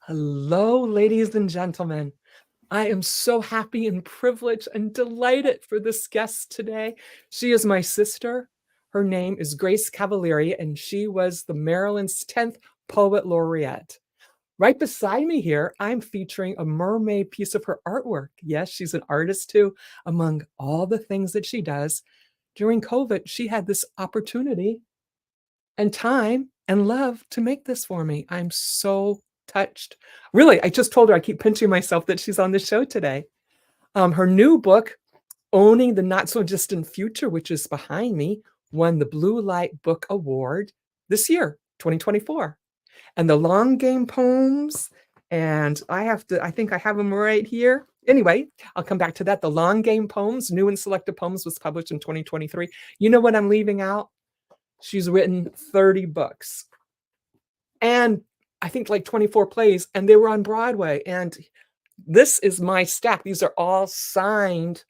Hello, ladies and gentlemen. I am so happy and privileged and delighted for this guest today. She is my sister. Her name is Grace Cavalieri, and she was the Maryland's 10th Poet Laureate. Right beside me here, I'm featuring a mermaid piece of her artwork. Yes, she's an artist too. Among all the things that she does, during COVID, she had this opportunity and time and love to make this for me. I'm so touched. Really, I just told her, I keep pinching myself that she's on the show today. Her new book, Owning the Not So Distant Future, which is behind me, won the Blue Light Book Award this year, 2024. And the long game poems, and I think I have them right here. Anyway, I'll come back to that. The long game poems, new and selected poems, was published in 2023. You know what I'm leaving out? She's written 30 books and I think like 24 plays, and they were on Broadway. And this is my stack. These are all signed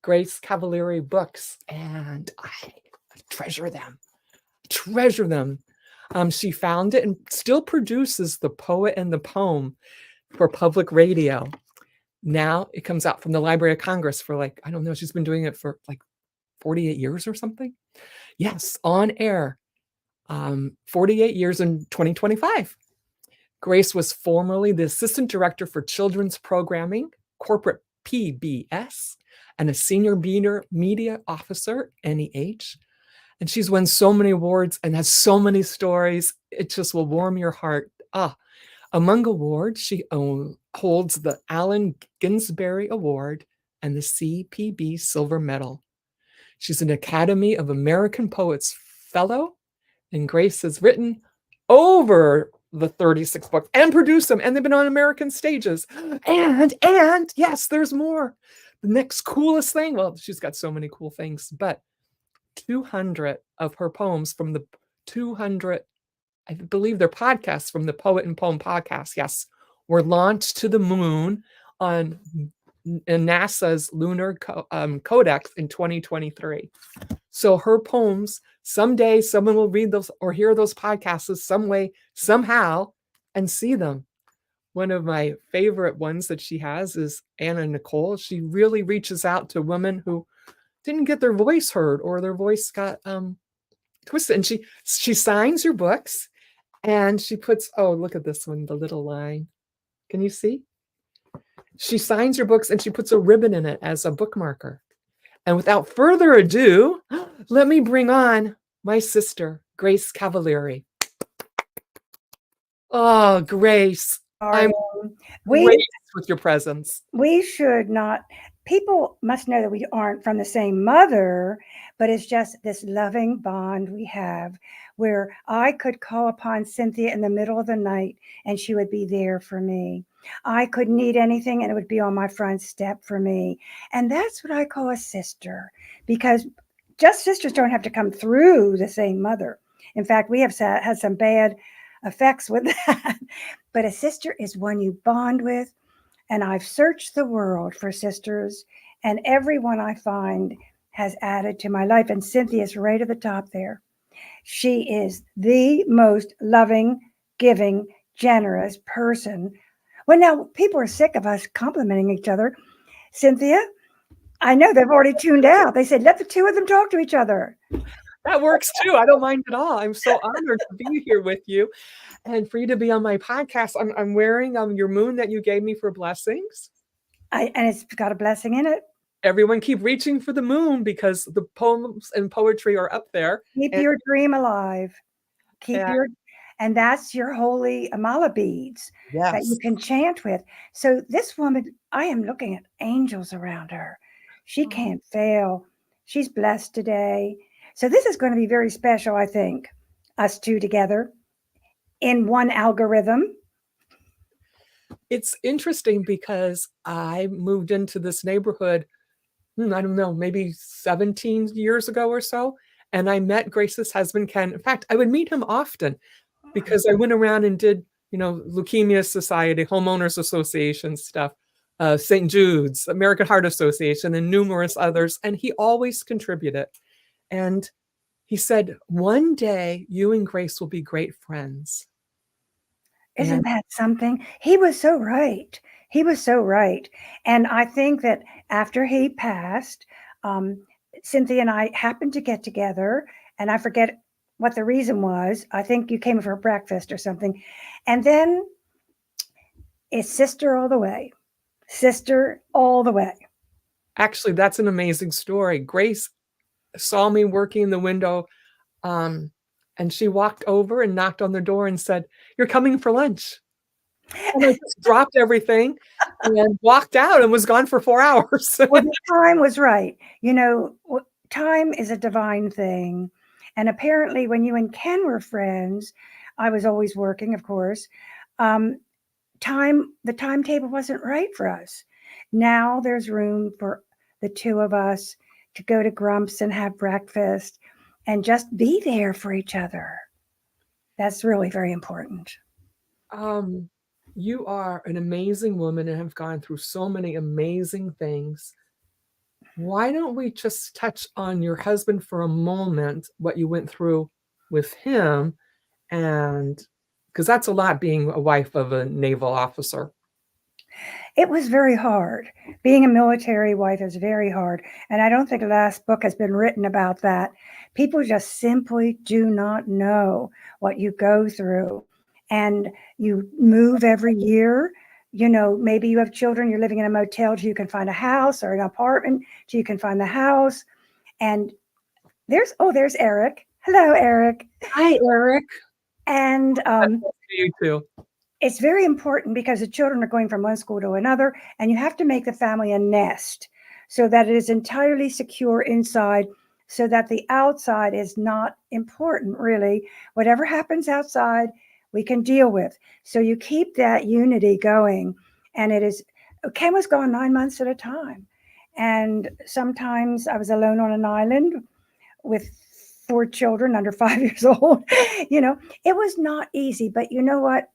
Grace Cavalieri books, and I treasure them. Treasure them. She found it and still produces The Poet and the Poem for public radio. Now it comes out from the Library of Congress for like, I don't know, she's been doing it for like 48 years or something. Yes, on air. 48 years in 2025. Grace was formerly the Assistant Director for Children's Programming, Corporate PBS, and a Senior Media Officer, NEH. And she's won so many awards and has so many stories. It just will warm your heart. Among awards, she holds the Allen Ginsberg Award and the CPB Silver Medal. She's an Academy of American Poets Fellow, and Grace has written over the 36 books and produced them, and they've been on American stages. And yes, there's more. The next coolest thing, well, she's got so many cool things, but 200 of her poems from the 200, I believe they're podcasts from the Poet and Poem podcast, yes, were launched to the moon on NASA's Lunar Codex in 2023. So her poems, someday someone will read those or hear those podcasts some way, somehow, and see them. One of my favorite ones that she has is Anna Nicole. She really reaches out to women who didn't get their voice heard or their voice got twisted. And she signs your books and she puts, oh, look at this one, the little line. Can you see? She signs your books and she puts a ribbon in it as a bookmarker. And without further ado, let me bring on my sister, Grace Cavalieri. Oh, Grace, I'm graced with your presence. We should not, people must know that we aren't from the same mother, but it's just this loving bond we have where I could call upon Cynthia in the middle of the night and she would be there for me. I could need anything and it would be on my front step for me. And that's what I call a sister, because just sisters don't have to come through the same mother. In fact, we have had some bad effects with that. But a sister is one you bond with. And I've searched the world for sisters, and everyone I find has added to my life. And Cynthia's right at the top there. She is the most loving, giving, generous person. Well, now people are sick of us complimenting each other. Cynthia, I know they've already tuned out. They said, let the two of them talk to each other. That works too. I don't mind at all. I'm so honored to be here with you and for you to be on my podcast. I'm wearing your moon that you gave me for blessings. And it's got a blessing in it. Everyone keep reaching for the moon because the poems and poetry are up there. Keep your dream alive. And that's your holy Amala beads that you can chant with. So this woman, I am looking at angels around her. She can't fail. She's blessed today. So this is going to be very special, I think, us two together in one algorithm. It's interesting because I moved into this neighborhood, I don't know, maybe 17 years ago or so. And I met Grace's husband, Ken. In fact, I would meet him often because I went around and did, Leukemia Society, Homeowners Association stuff, St. Jude's, American Heart Association, and numerous others. And he always contributed. And he said, one day you and Grace will be great friends. Isn't that something? He was so right. He was so right. And I think that after he passed, um, Cynthia and I happened to get together, and I forget what the reason was. I think you came for breakfast or something. And then it's sister all the way, sister all the way. Actually, that's an amazing story. Grace saw me working in the window, and she walked over and knocked on the door and said, "You're coming for lunch." And I just dropped everything and walked out and was gone for 4 hours. Well, the time was right. You know, time is a divine thing. And apparently, when you and Ken were friends, I was always working, of course. Um, the timetable wasn't right for us. Now there's room for the two of us to go to Grumps and have breakfast and just be there for each other. That's really very important. You are an amazing woman and have gone through so many amazing things. Why don't we just touch on your husband for a moment, what you went through with him, and because that's a lot being a wife of a naval officer. It was very hard. Being a military wife is very hard. And I don't think the last book has been written about that. People just simply do not know what you go through. And you move every year. You know, maybe you have children, you're living in a motel till you can find a house, or an apartment till you can find the house. And there's Eric. Hello, Eric. Hi, Eric. And You too. it's very important because the children are going from one school to another, and you have to make the family a nest so that it is entirely secure inside, so that the outside is not important, really. Whatever happens outside, we can deal with. So you keep that unity going. And Ken was gone 9 months at a time. And sometimes I was alone on an island with 4 children under 5 years old. You know, it was not easy, but you know what?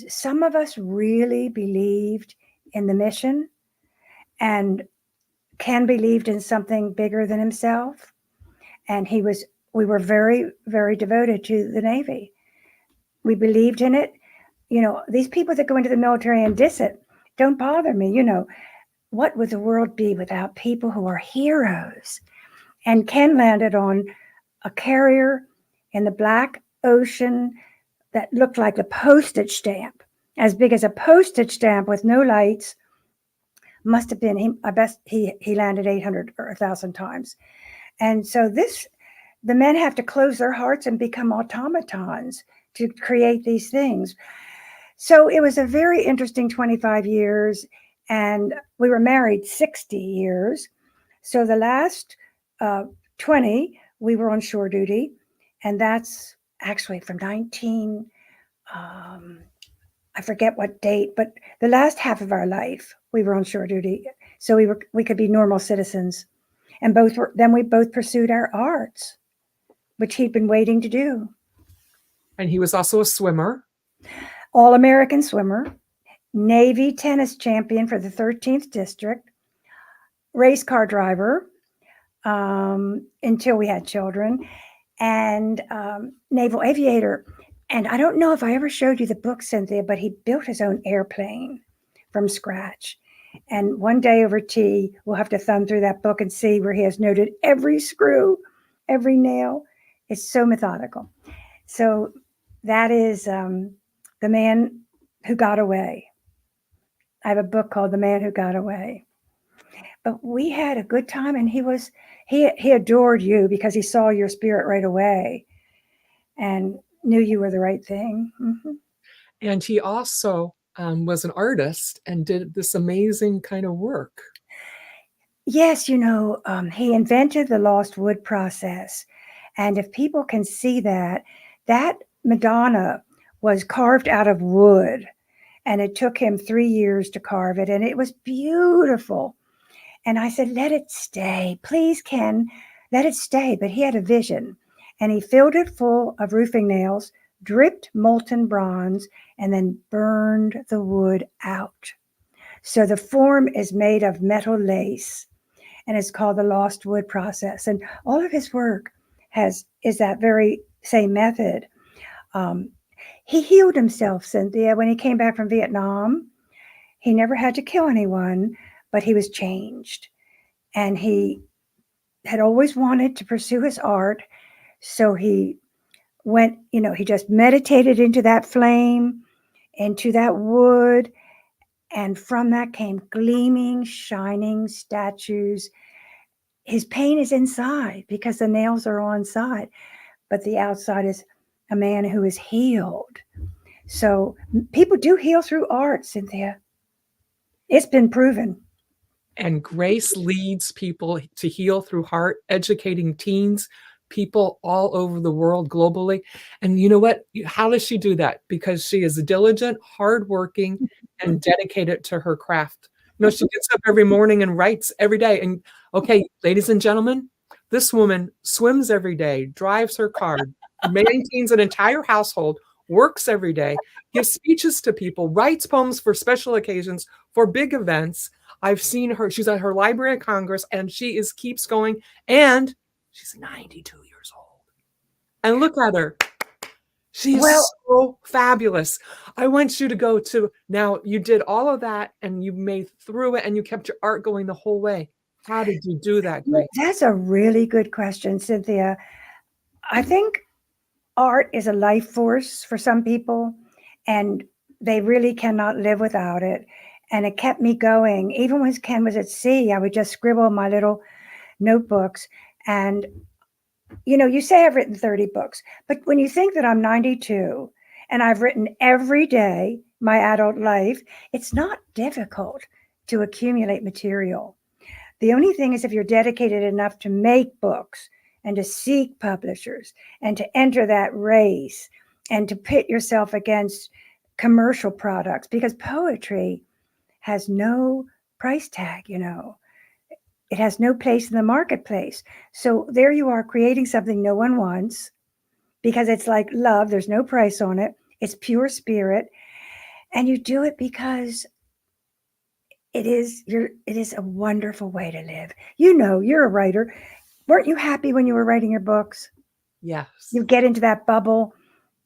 Some of us really believed in the mission, and Ken believed in something bigger than himself. And we were very, very devoted to the Navy. We believed in it. You know, these people that go into the military and diss it don't bother me. You know, what would the world be without people who are heroes? And Ken landed on a carrier in the Black Ocean that looked like a postage stamp, as big as a postage stamp with no lights. Must have been, I bet he landed 800 or 1,000 times. And so the men have to close their hearts and become automatons to create these things. So it was a very interesting 25 years, and we were married 60 years. So the last 20, we were on shore duty, and that's actually from 19, I forget what date, but the last half of our life, we were on shore duty. So we could be normal citizens. And we both pursued our arts, which he'd been waiting to do. And he was also a swimmer. All-American swimmer, Navy tennis champion for the 13th District, race car driver until we had children, and naval aviator. And I don't know if I ever showed you the book, Cynthia, but he built his own airplane from scratch. And one day over tea, we'll have to thumb through that book and see where he has noted every screw, every nail. It's so methodical. So that is the man who got away. I have a book called The Man Who Got Away. But we had a good time, and he adored you because he saw your spirit right away and knew you were the right thing. Mm-hmm. And he also was an artist and did this amazing kind of work. Yes, you know, he invented the lost wood process. And if people can see that Madonna was carved out of wood, and it took him 3 years to carve it, and it was beautiful. And I said, let it stay. Please, Ken, let it stay. But he had a vision, and he filled it full of roofing nails, dripped molten bronze, and then burned the wood out. So the form is made of metal lace, and it's called the lost wood process. And all of his work is that very same method. He healed himself, Cynthia, when he came back from Vietnam. He never had to kill anyone, but he was changed. And he had always wanted to pursue his art. So he went, he just meditated into that flame, into that wood. And from that came gleaming, shining statues. His pain is inside because the nails are on side, but the outside is a man who is healed. So people do heal through art, Cynthia. It's been proven. And Grace leads people to heal through heart, educating teens, people all over the world globally. And you know what? How does she do that? Because she is diligent, hardworking, and dedicated to her craft. She gets up every morning and writes every day. And okay, ladies and gentlemen, this woman swims every day, drives her car, maintains an entire household, works every day, gives speeches to people, writes poems for special occasions, for big events. I've seen her. She's at her Library of Congress, and she keeps going. And she's 92 years old. And look at her. She is so fabulous. I want you to go to, now you did all of that and you made through it and you kept your art going the whole way. How did you do that, Grace? That's a really good question, Cynthia. I think art is a life force for some people, and they really cannot live without it. And it kept me going. Even when Ken was at sea, I would just scribble in my little notebooks. And, you say I've written 30 books, but when you think that I'm 92 and I've written every day my adult life, it's not difficult to accumulate material. The only thing is if you're dedicated enough to make books and to seek publishers and to enter that race and to pit yourself against commercial products, because poetry has no price tag, It has no place in the marketplace. So there you are creating something no one wants because it's like love. There's no price on it. It's pure spirit. And you do it because it is a wonderful way to live. You're a writer. Weren't you happy when you were writing your books? Yes. You get into that bubble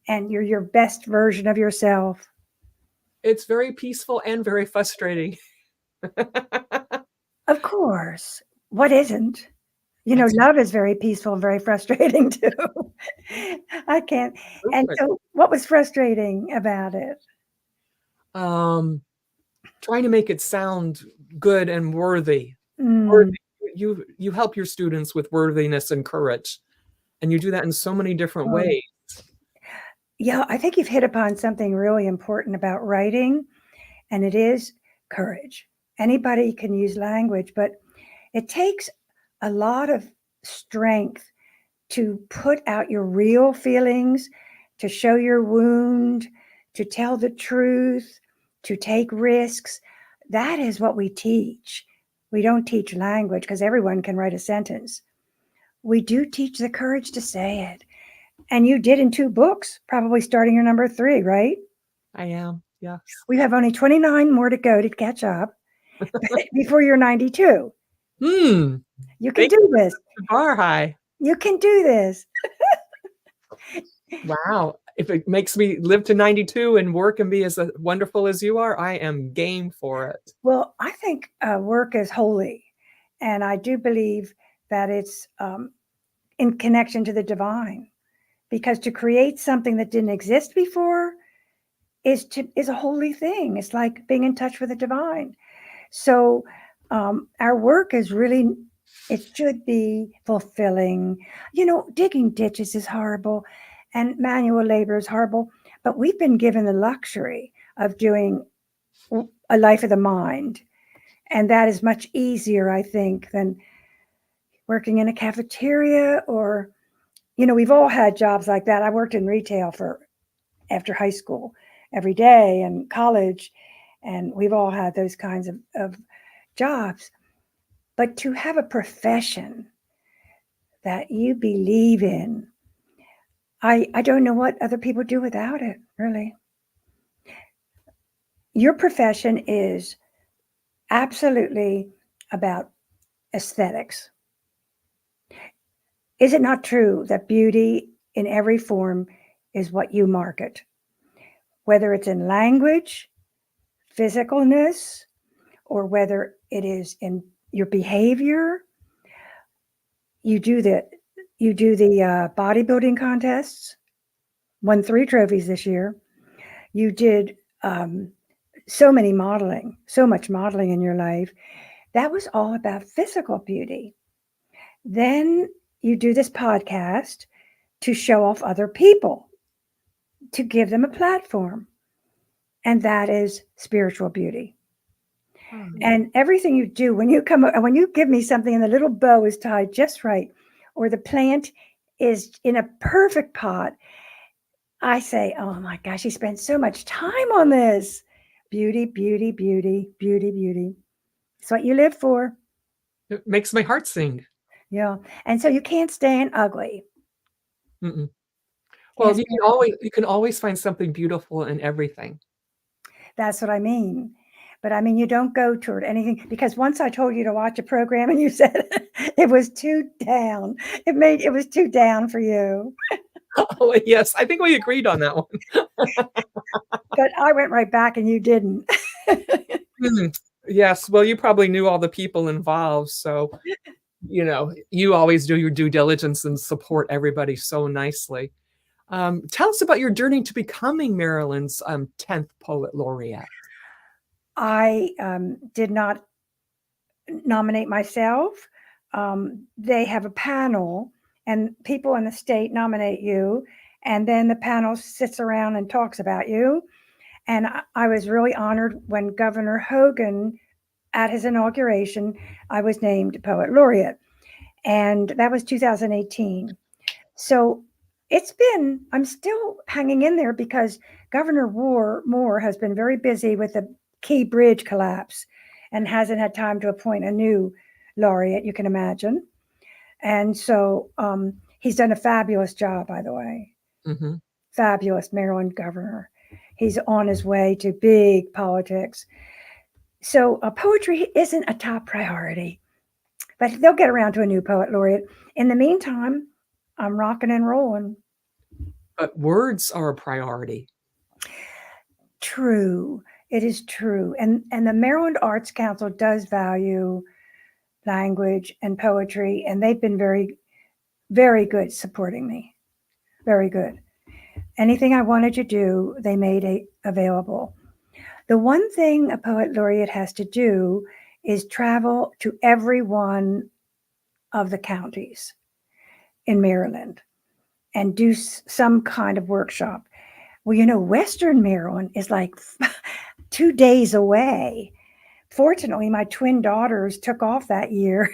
and you're your best version of yourself. It's very peaceful and very frustrating. Of course. What isn't? Love is very peaceful and very frustrating too. I can't. And so what was frustrating about it? Trying to make it sound good and worthy. Worthy. You help your students with worthiness and courage. And you do that in so many different ways. Yeah, I think you've hit upon something really important about writing, and it is courage. Anybody can use language, but it takes a lot of strength to put out your real feelings, to show your wound, to tell the truth, to take risks. That is what we teach. We don't teach language because everyone can write a sentence. We do teach the courage to say it. And you did in 2 books, probably starting your number 3, right? I am, yes. We have only 29 more to go to catch up before you're 92. You can do this. Bar high. You can do this. Wow. If it makes me live to 92 and work and be as wonderful as you are, I am game for it. Well, I think work is holy. And I do believe that it's in connection to the divine. Because to create something that didn't exist before is a holy thing. It's like being in touch with the divine. So our work is really, it should be fulfilling. Digging ditches is horrible and manual labor is horrible, but we've been given the luxury of doing a life of the mind. And that is much easier, I think, than working in a cafeteria or, we've all had jobs like that. I worked in retail after high school every day and college, and we've all had those kinds of jobs. But to have a profession that you believe in, I don't know what other people do without it, really. Your profession is absolutely about aesthetics. Is it not true that beauty in every form is what you market? whether it's in language, physicalness, or whether it is in your behavior. You do the bodybuilding contests, won 3 trophies this year. You did so much modeling in your life. That was all about physical beauty. Then you do this podcast to show off other people, to give them a platform. And that is spiritual beauty. And everything you do, when you give me something and the little bow is tied just right, or the plant is in a perfect pot, I say, oh my gosh, he spent so much time on this. Beauty, beauty, beauty, beauty, beauty. It's what you live for. It makes my heart sing. Yeah. And so you can't stand ugly. Mm-mm. Well, you can always find something beautiful in everything. That's what I mean. But I mean, you don't go toward anything, because once I told you to watch a program and you said it was too down. It was too down for you. Oh, yes, I think we agreed on that one. But I went right back and you didn't. Yes, well, you probably knew all the people involved, so you always do your due diligence and support everybody so nicely. Tell us about your journey to becoming Maryland's 10th Poet Laureate. I did not nominate myself. They have a panel, and people in the state nominate you, and then the panel sits around and talks about you. And I was really honored when Governor Hogan, at his inauguration, I was named Poet Laureate. And that was 2018. So I'm still hanging in there because Governor Moore has been very busy with the Key Bridge collapse and hasn't had time to appoint a new laureate, you can imagine. And so he's done a fabulous job, by the way. Mm-hmm. Fabulous Maryland governor. He's on his way to big politics. So poetry isn't a top priority, but they'll get around to a new poet laureate. In the meantime, I'm rocking and rolling. But words are a priority. True. It is true. And the Maryland Arts Council does value language and poetry, and they've been very, very good supporting me. Very good. Anything I wanted to do, they made it available. The one thing a poet laureate has to do is travel to every one of the counties in Maryland and do some kind of workshop. Well, Western Maryland is like 2 days away. Fortunately, my twin daughters took off that year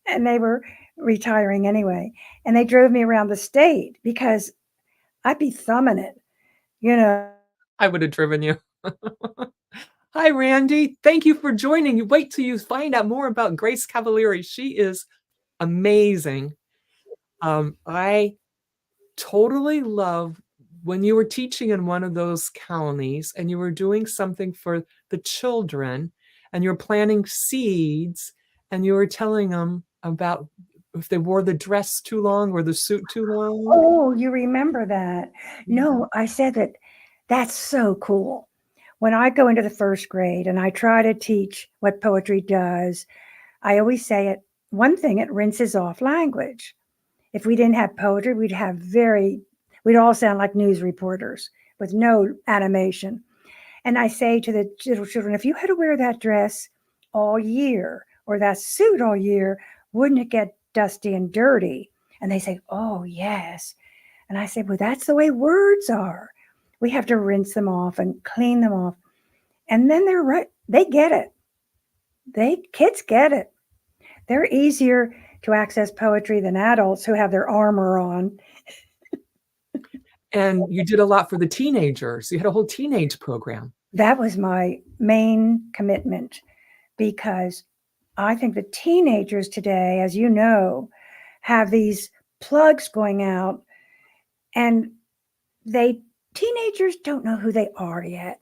and they were retiring anyway. And they drove me around the state because I'd be thumbing it. I would have driven you. Hi, Randy. Thank you for joining. You wait till you find out more about Grace Cavalieri. She is amazing. I totally love when you were teaching in one of those counties and you were doing something for the children and you were planting seeds and you were telling them about if they wore the dress too long or the suit too long. Oh, you remember that? No, I said that's so cool. When I go into the first grade and I try to teach what poetry does, I always say one thing, it rinses off language. If we didn't have poetry, we'd all sound like news reporters with no animation. And I say to the little children, if you had to wear that dress all year or that suit all year, wouldn't it get dusty and dirty? And they say, oh, yes. And I say, well, that's the way words are. We have to rinse them off and clean them off. And then they're right. They get it. Kids get it. They're easier to access poetry than adults who have their armor on. And you did a lot for the teenagers. You had a whole teenage program. That was my main commitment because I think the teenagers today, as you know, have these plugs going out and teenagers don't know who they are yet.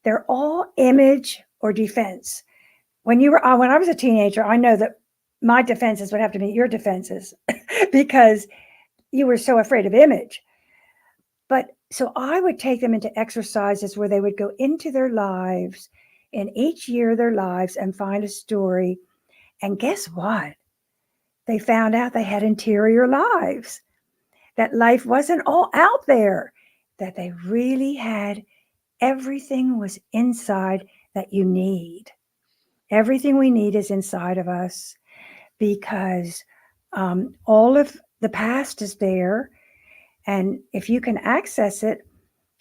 They're all image or defense. When I was a teenager, I know that my defenses would have to meet your defenses because you were so afraid of image. But So I would take them into exercises where they would go into their lives in each year of their lives and find a story. And guess what? They found out they had interior lives, that life wasn't all out there, that they really had everything was inside that you need. Everything we need is inside of us because all of the past is there. And if you can access it,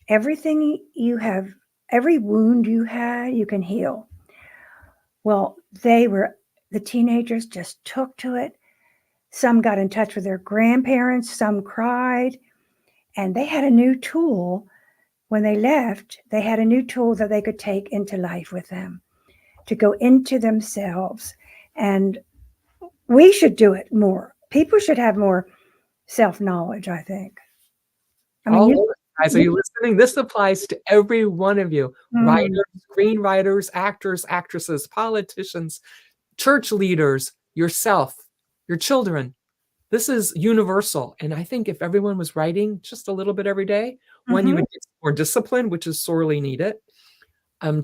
everything you have, every wound you had, you can heal. Well, the teenagers just took to it. Some got in touch with their grandparents, some cried, and they had a new tool. When they left, they had a new tool that they could take into life with them to go into themselves. And we should do it more. People should have more self-knowledge, I think. I mean, All guys, are you listening? This applies to every one of you. Writers, screenwriters, actors, actresses, politicians, church leaders, yourself, your children. This is universal. And I think if everyone was writing just a little bit every day, one, you would get more discipline, which is sorely needed.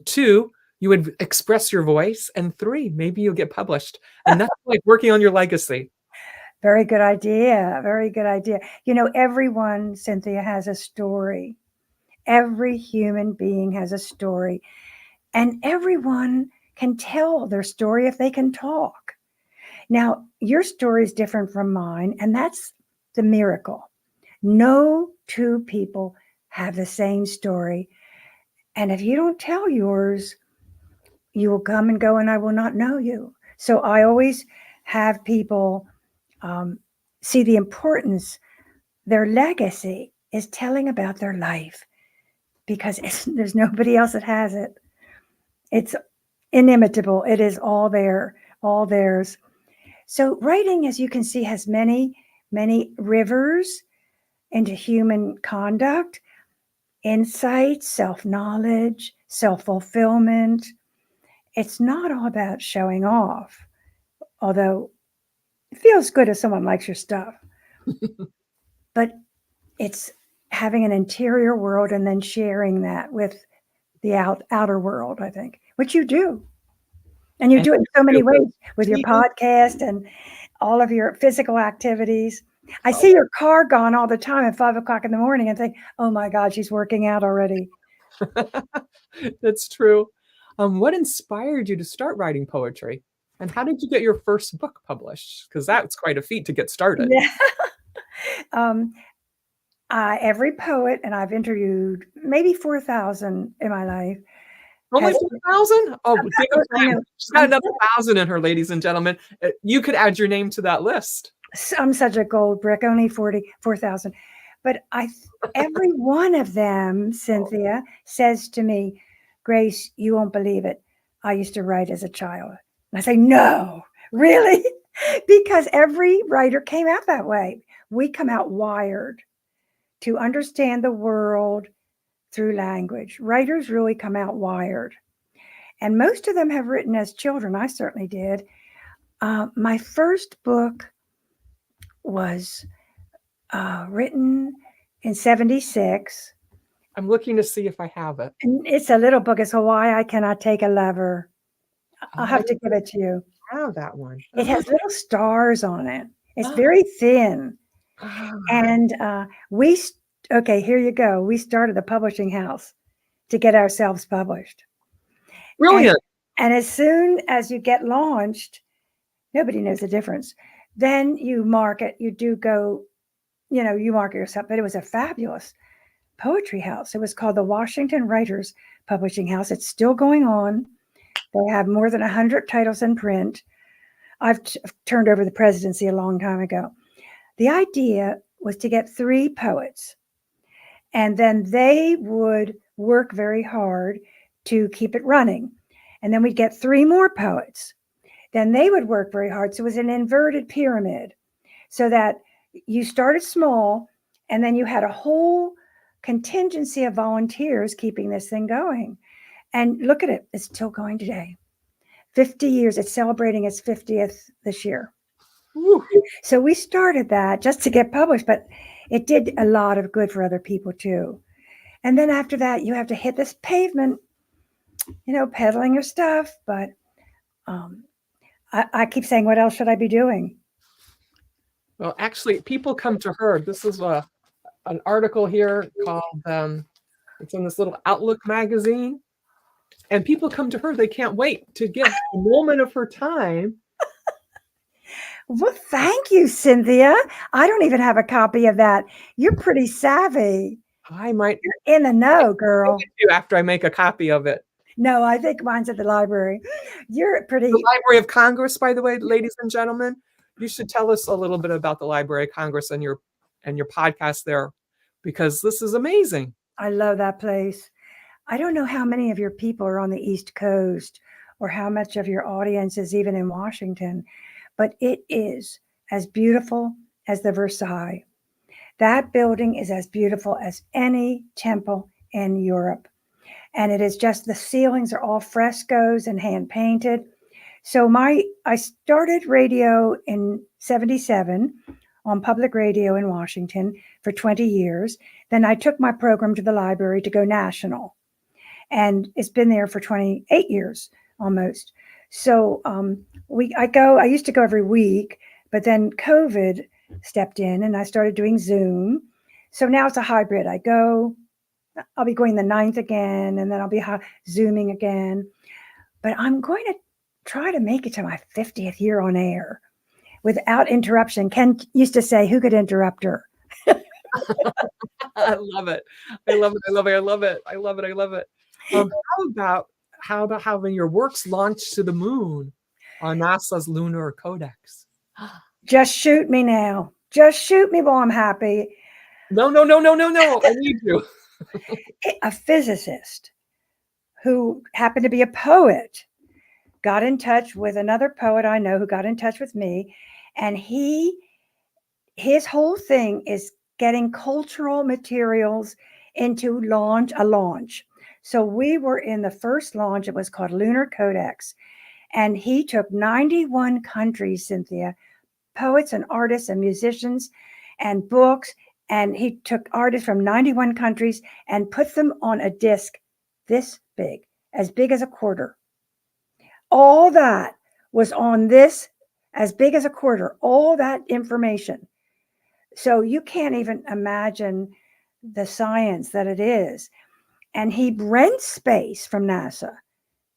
Two, you would express your voice. And three, maybe you'll get published. And that's like working on your legacy. Very good idea. Very good idea. You know, everyone, Cynthia, has a story. Every human being has a story. And everyone can tell their story if they can talk. Now, your story is different from mine, and that's the miracle. No two people have the same story. And if you don't tell yours, you will come and go, and I will not know you. So I always have people see the importance. Their legacy is telling about their life because there's nobody else that has it. It's inimitable. It is all there, all theirs. So writing, as you can see, has many, many rivers into human conduct, insight, self-knowledge, self-fulfillment. It's not all about showing off, although it feels good if someone likes your stuff. But it's having an interior world and then sharing that with the outer world, I think, which you do. And you do it in so many ways with your podcast and all of your physical activities. I see your car gone all the time at 5 o'clock in the morning and think, oh my God, she's working out already. That's true. What inspired you to start writing poetry? And how did you get your first book published? Because that's quite a feat to get started. Yeah. Every poet, and I've interviewed maybe 4,000 in my life. Only 4,000? Oh, she's got another 1,000 in her, ladies and gentlemen. You could add your name to that list. I'm such a gold brick, only 44,000. But every one of them, Cynthia, says to me, Grace, you won't believe it. I used to write as a child. And I say, no, really? Because every writer came out that way. We come out wired to understand the world through language. Writers really come out wired. And most of them have written as children. I certainly did. My first book was written in 76. I'm looking to see if I have it. And it's a little book. It's Why I Cannot Take a Lover. I'll have to give it to you. I have that one. It has little stars on it. It's very thin. And okay, here you go. We started a publishing house to get ourselves published. Brilliant. And as soon as you get launched, nobody knows the difference. Then you market, you market yourself. But it was a fabulous poetry house. It was called the Washington Writers Publishing House. It's still going on. They have more than 100 titles in print. I've turned over the presidency a long time ago. The idea was to get 3 poets, and then they would work very hard to keep it running. And then we'd get 3 more poets. Then they would work very hard. So it was an inverted pyramid, so that you started small, and then you had a whole contingency of volunteers keeping this thing going. And look at it, it's still going today. 50 years, it's celebrating its 50th this year. Woo. So we started that just to get published, but it did a lot of good for other people too. And then after that, you have to hit this pavement, peddling your stuff. But um, I keep saying, what else should I be doing? Well, actually, people come to her. This is an article here called, it's in this little Outlook magazine. And people come to her. They can't wait to give a moment of her time. Well, thank you, Cynthia. I don't even have a copy of that. You're pretty savvy. I might You're in the know, girl. you after I make a copy of it. No, I think mine's at the library. You're pretty. The Library of Congress, by the way, ladies and gentlemen, you should tell us a little bit about the Library of Congress and your podcast there, because this is amazing. I love that place. I don't know how many of your people are on the East Coast or how much of your audience is even in Washington, but it is as beautiful as the Versailles. That building is as beautiful as any temple in Europe. And it is just, the ceilings are all frescoes and hand painted. So I started radio in 77 on public radio in Washington for 20 years. Then I took my program to the library to go national. And it's been there for 28 years almost. So I used to go every week, but then COVID stepped in and I started doing Zoom. So now it's a hybrid. I'll be going the 9th again, and then I'll be Zooming again. But I'm going to try to make it to my 50th year on air without interruption. Ken used to say, who could interrupt her? I love it. I love it. I love it. I love it. I love it. I love it. How about having your works launched to the moon on NASA's Lunar Codex? Just shoot me now. Just shoot me while I'm happy. No. I need you. A physicist who happened to be a poet got in touch with another poet I know who got in touch with me. And his whole thing is getting cultural materials into a launch. So we were in the first launch. It was called Lunar Codex. And he took 91 countries, Cynthia, poets and artists and musicians and books. And he took artists from 91 countries and put them on a disc this big, as big as a quarter. All that was on this, as big as a quarter, all that information. So you can't even imagine the science that it is. And he rents space from NASA.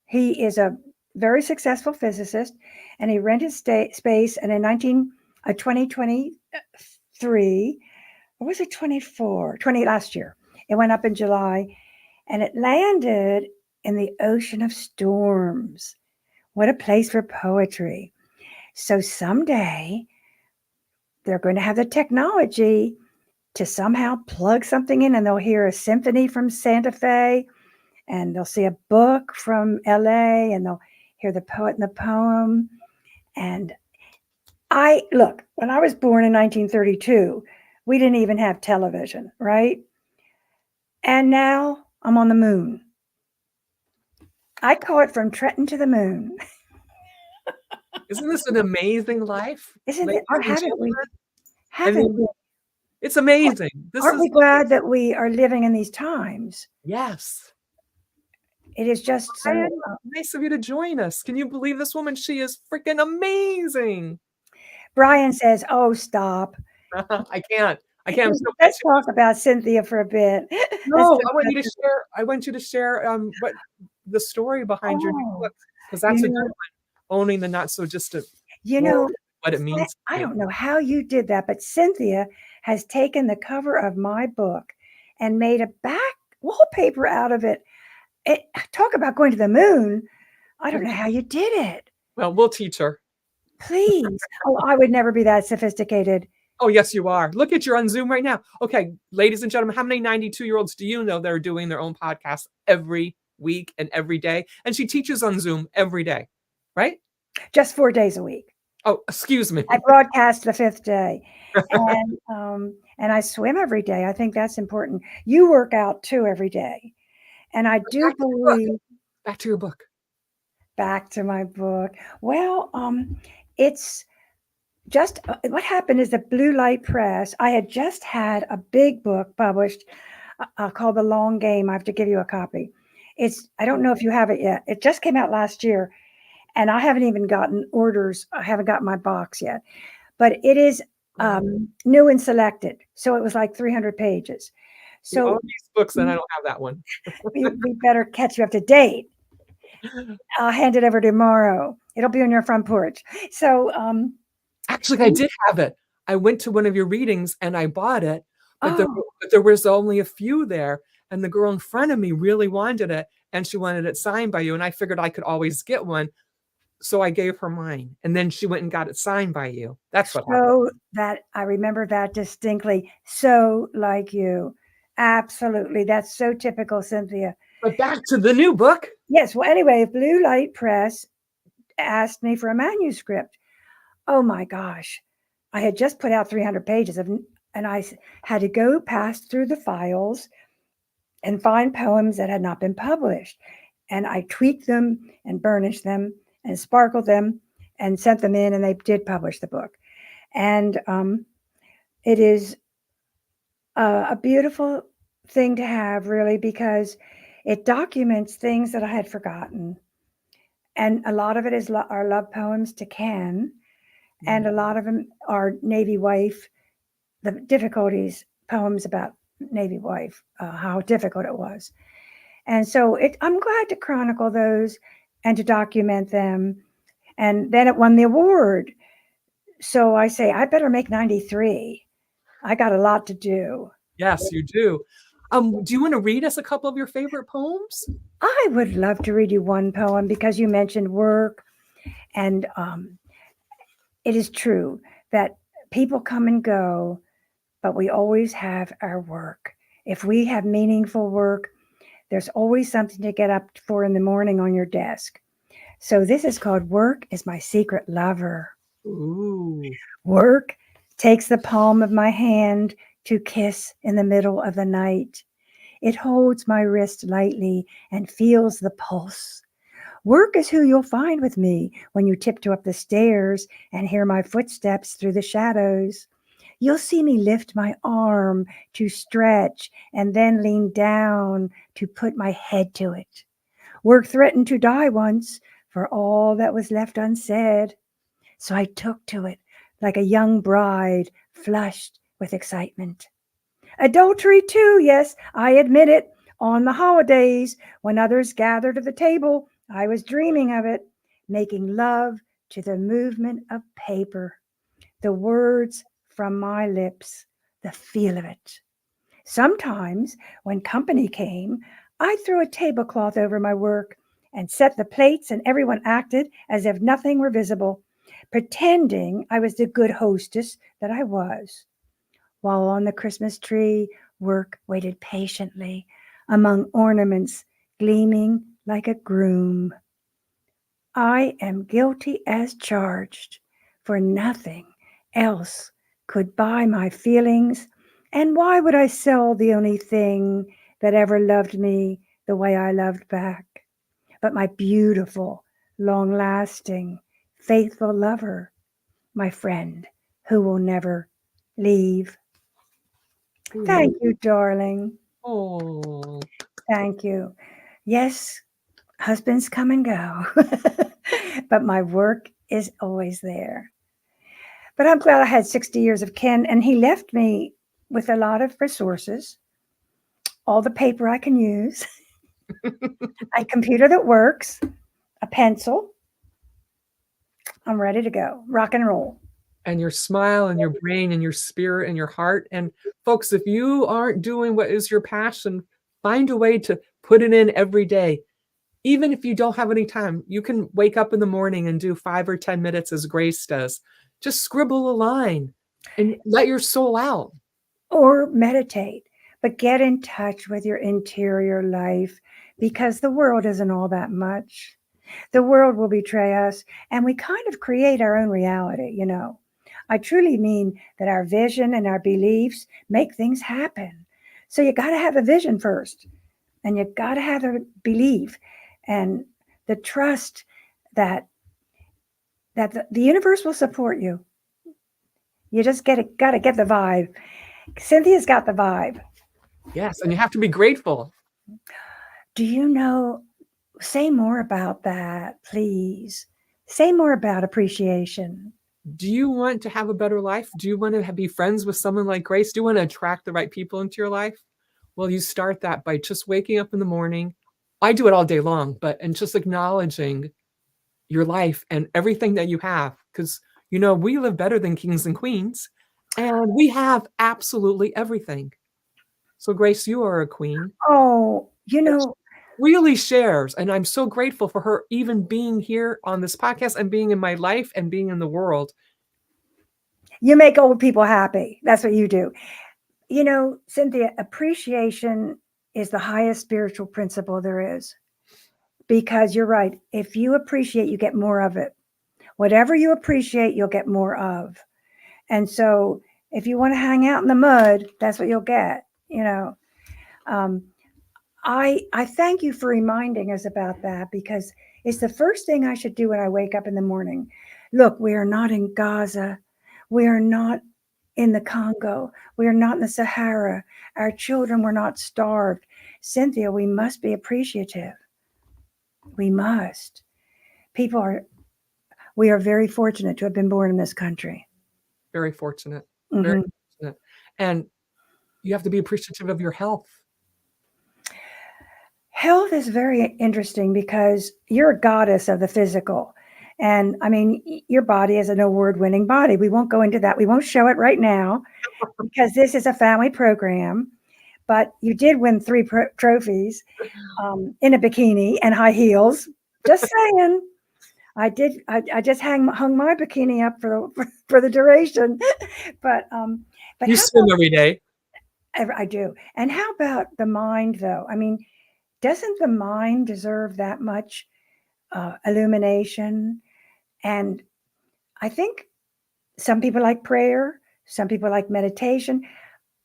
He is a very successful physicist, and he rented space. And in 2023, or was it 24? 20 last year. It went up in July, and it landed in the ocean of storms. What a place for poetry. So someday they're going to have the technology to somehow plug something in, and they'll hear a symphony from Santa Fe, and they'll see a book from LA, and they'll hear the poet and the poem. And look, when I was born in 1932, we didn't even have television, right? And now I'm on the moon. I call it from Trenton to the moon. Isn't this an amazing life? Isn't it? It's amazing. Aren't we glad that we are living in these times? Yes. It is just so nice of you to join us. Can you believe this woman? She is freaking amazing. Brian says, "Oh, stop." I can't. Let's talk about Cynthia for a bit. No, I want you to share what the story behind your new book, because that's a good one. Owning the not so distant. What it means. I don't know how you did that, but Cynthia has taken the cover of my book and made a back wallpaper out of it. Talk about going to the moon. I don't know how you did it. Well, we'll teach her. Please. Oh, I would never be that sophisticated. Oh, yes, you are. Look at, you're on Zoom right now. Okay, ladies and gentlemen, how many 92-year-olds do you know that are doing their own podcasts every week and every day? And she teaches on Zoom every day, right? Just 4 days a week. Oh, excuse me. I broadcast the 5th day. And I swim every day. I think that's important. You work out too every day. And I do believe. Back to your book. Back to my book. Well, it's just what happened is the Blue Light Press. I had just had a big book published called The Long Game. I have to give you a copy. I don't know if you have it yet. It just came out last year, and I haven't even gotten orders. I haven't got my box yet, but it is new and selected. So it was like 300 pages. You own So these books, and I don't have that one. we better catch you up to date. I'll hand it over tomorrow. It'll be on your front porch. So, Actually, I did have it. I went to one of your readings and I bought it, but oh, there was only a few there. And the girl in front of me really wanted it, and she wanted it signed by you. And I figured I could always get one. So I gave her mine. And then she went and got it signed by you. That's what happened. so that I remember that distinctly. So like you. Absolutely. That's so typical, Cynthia. But back to the new book. Yes. Well, anyway, Blue Light Press asked me for a manuscript. Oh my gosh. I had just put out 300 pages and I had to go past through the files and find poems that had not been published. And I tweaked them and burnished them and sparkled them and sent them in, and they did publish the book. And it is a beautiful thing to have, really, because it documents things that I had forgotten. And a lot of it is our love poems to Ken, and a lot of them are Navy wife, the difficulties, poems about Navy wife, how difficult it was. And so I'm glad to chronicle those and to document them. And then it won the award. So I say, I better make 93. I got a lot to do. Yes, you do. Do you want to read us a couple of your favorite poems? I would love to read you one poem because you mentioned work. And it is true that people come and go, but we always have our work. If we have meaningful work, there's always something to get up for in the morning on your desk. So this is called Work is My Secret Lover. Ooh. Work takes the palm of my hand to kiss in the middle of the night. It holds my wrist lightly and feels the pulse. Work is who you'll find with me when you tiptoe up the stairs and hear my footsteps through the shadows. You'll see me lift my arm to stretch and then lean down to put my head to it. Work threatened to die once for all that was left unsaid. So I took to it like a young bride flushed with excitement. Adultery, too, yes, I admit it. On the holidays, when others gathered at the table, I was dreaming of it, making love to the movement of paper, the words from my lips, the feel of it. Sometimes, when company came, I threw a tablecloth over my work and set the plates, and everyone acted as if nothing were visible, pretending I was the good hostess that I was. While on the Christmas tree, work waited patiently among ornaments gleaming like a groom. I am guilty as charged, for nothing else could buy my feelings. And why would I sell the only thing that ever loved me the way I loved back? But my beautiful, long lasting, faithful lover, my friend who will never leave. Thank you, darling. Oh. Thank you. Yes, husbands come and go, but my work is always there. But I'm glad I had 60 years of Ken, and he left me with a lot of resources, all the paper I can use, a computer that works, a pencil. I'm ready to go, rock and roll. And your smile and your brain and your spirit and your heart. And folks, if you aren't doing what is your passion, find a way to put it in every day. Even if you don't have any time, you can wake up in the morning and do 5 or 10 minutes as Grace does. Just scribble a line and let your soul out. Or meditate, but get in touch with your interior life, because the world isn't all that much. The world will betray us, and we kind of create our own reality, you know. I truly mean that our vision and our beliefs make things happen. So you got to have a vision first, and you got to have a belief and the trust that the universe will support you. You just got to get the vibe. Cynthia's got the vibe. Yes, and you have to be grateful. Do you know, say more about that, please. Say more about appreciation. Do you want to have a better life? Do you want to be friends with someone like Grace? Do you want to attract the right people into your life? Well, you start that by just waking up in the morning. I do it all day long, and just acknowledging your life and everything that you have. Because, we live better than kings and queens, and we have absolutely everything. So, Grace, you are a queen. Oh, And she really shares. And I'm so grateful for her even being here on this podcast and being in my life and being in the world. you make old people happy. That's what you do. Cynthia, appreciation is the highest spiritual principle there is. Because you're right. If you appreciate, you get more of it. Whatever you appreciate, you'll get more of. And so if you want to hang out in the mud, that's what you'll get. I thank you for reminding us about that, because it's the first thing I should do when I wake up in the morning. Look, we are not in Gaza. We are not in the Congo. We are not in the Sahara. Our children were not starved. Cynthia, we must be appreciative. We must. We are very fortunate to have been born in this country. Very fortunate. Mm-hmm. Very fortunate. And you have to be appreciative of your health. Health is very interesting because you're a goddess of the physical. And I mean, your body is an award-winning body. We won't go into that. We won't show it right now because this is a family program. But you did win 3 trophies in a bikini and high heels. Just saying. I did. I just hung my bikini up for the duration. But you swim every day. I do. And how about the mind, though? I mean, doesn't the mind deserve that much illumination? And I think some people like prayer, some people like meditation.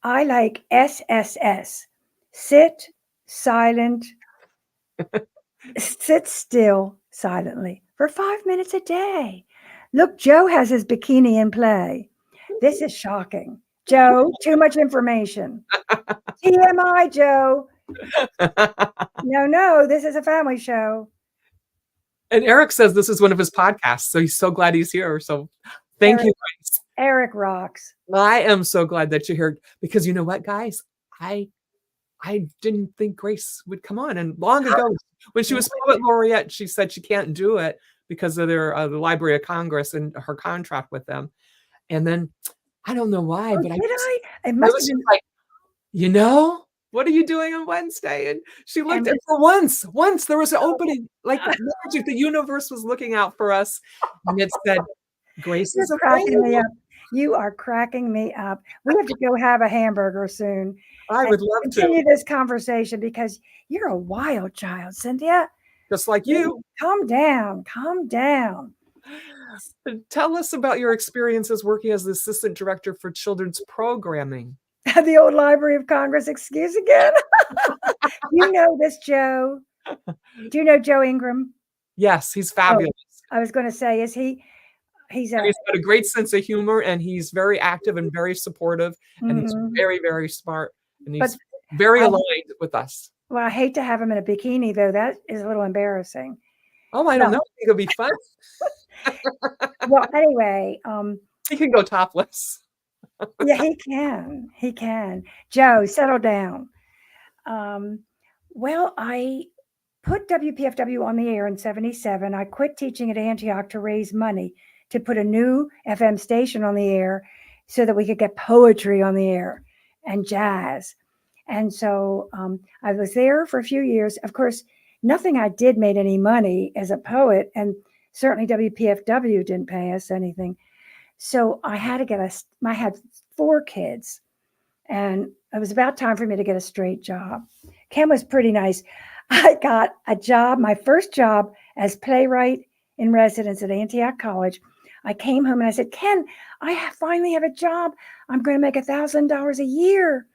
I like SSS, sit silent, sit still silently for 5 minutes a day. Look, Joe has his bikini in play. This is shocking. Joe, too much information. TMI, Joe. No, this is a family show. And Eric says this is one of his podcasts, so he's so glad he's here. So thank you, guys. Eric rocks. I am so glad that you're here, because you know what, guys? I didn't think Grace would come on. And long ago, when she was Poet Laureate, she said she can't do it because of the Library of Congress and her contract with them. And then I don't know why, but It must have been like, what are you doing on Wednesday? And she looked, and for once there was an opening, like magic. The universe was looking out for us, and it said, "Grace is cracking me up. You are cracking me up. We have to go have a hamburger soon. I would love to continue this conversation because you're a wild child, Cynthia. Just like you. Calm down. Calm down. Tell us about your experiences working as the assistant director for children's programming. The old Library of Congress excuse again. You know this, Joe. Do you know Joe Ingram? Yes, he's fabulous. I was going to say, is he? He's got a great sense of humor, and he's very active and very supportive, and he's very, very smart, and he's very aligned with us. Well, I hate to have him in a bikini, though. That is a little embarrassing. Oh, I don't know. I think it'll be fun. Well, anyway, he can go topless. Yeah, he can. He can. Joe, settle down. Well, I put WPFW on the air in 77. I quit teaching at Antioch to raise money to put a new FM station on the air so that we could get poetry on the air and jazz. And so I was there for a few years. Of course, nothing I did made any money as a poet, and certainly WPFW didn't pay us anything. So I had to I had 4 kids, and it was about time for me to get a straight job. Ken was pretty nice. I got a job, my first job as playwright in residence at Antioch College. I came home and I said, Ken, I finally have a job. I'm going to make $1,000 a year.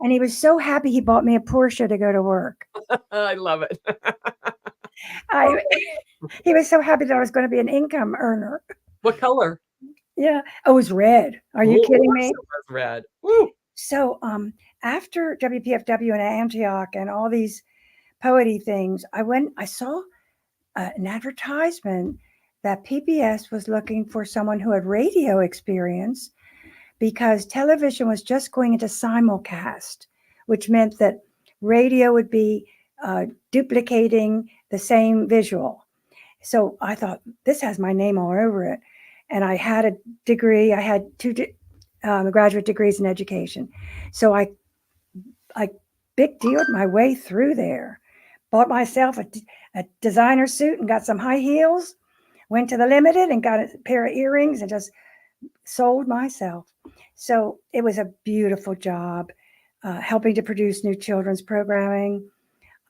And he was so happy he bought me a Porsche to go to work. I love it. He was so happy that I was going to be an income earner. What color? Yeah. Oh, it was red. Are you kidding me? It was red. Woo. So after WPFW and Antioch and all these poety things, I saw an advertisement that PBS was looking for someone who had radio experience because television was just going into simulcast, which meant that radio would be duplicating the same visual. So I thought, this has my name all over it. And I had a degree. I had two graduate degrees in education. So I big dealed my way through there. Bought myself a designer suit and got some high heels. Went to the Limited and got a pair of earrings and just sold myself. So it was a beautiful job, helping to produce new children's programming.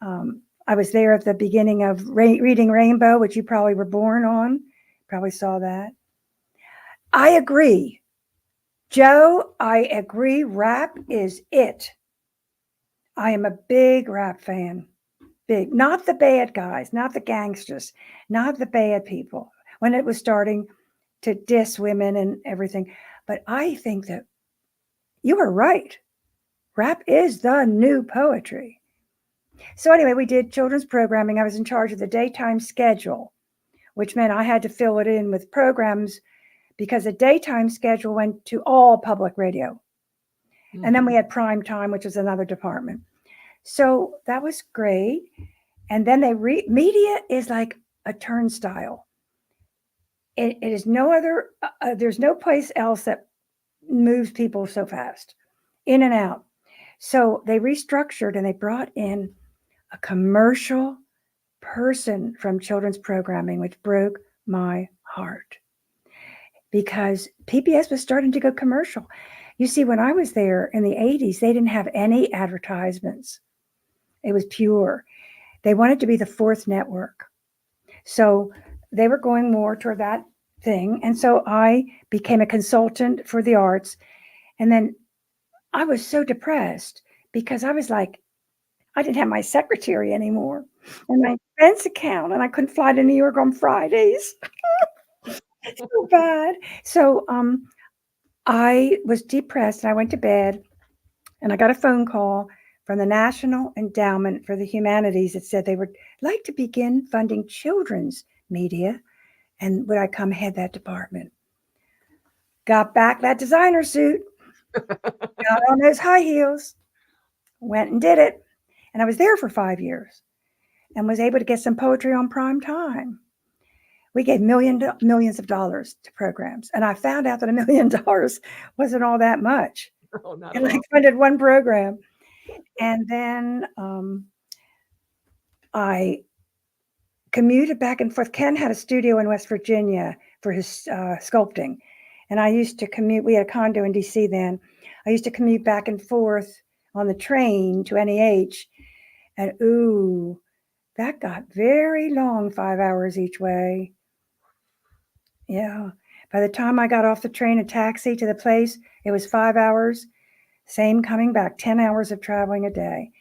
I was there at the beginning of Reading Rainbow, which you probably were born on. Probably saw that. I agree. Joe, I agree. Rap is it. I am a big rap fan. Big. Not the bad guys, not the gangsters, not the bad people. When it was starting to diss women and everything. But I think that you are right. Rap is the new poetry. So anyway, we did children's programming. I was in charge of the daytime schedule, which meant I had to fill it in with programs because the daytime schedule went to all public radio. Mm-hmm. And then we had prime time, which was another department. So that was great. And then media is like a turnstile. It is no other, there's no place else that moves people so fast, in and out. So they restructured and they brought in a commercial person from children's programming, which broke my heart because PBS was starting to go commercial. You see, when I was there in the 80s, they didn't have any advertisements. It was pure. They wanted to be the fourth network. So they were going more toward that thing. And so I became a consultant for the arts. And then I was so depressed because I was like, I didn't have my secretary anymore and my expense account, and I couldn't fly to New York on Fridays. So bad. So I was depressed and I went to bed and I got a phone call from the National Endowment for the Humanities that said they would like to begin funding children's media, and would I come head that department? Got back that designer suit, got on those high heels, went and did it. And I was there for 5 years and was able to get some poetry on prime time. We gave millions of dollars to programs. And I found out that $1 million wasn't all that much. Oh, and I funded one program. And then I commuted back and forth. Ken had a studio in West Virginia for his sculpting. And I used to commute. We had a condo in DC then. I used to commute back and forth on the train to NEH. And ooh, that got very long, 5 hours each way. Yeah. By the time I got off the train, a taxi to the place, it was 5 hours. Same coming back, 10 hours of traveling a day.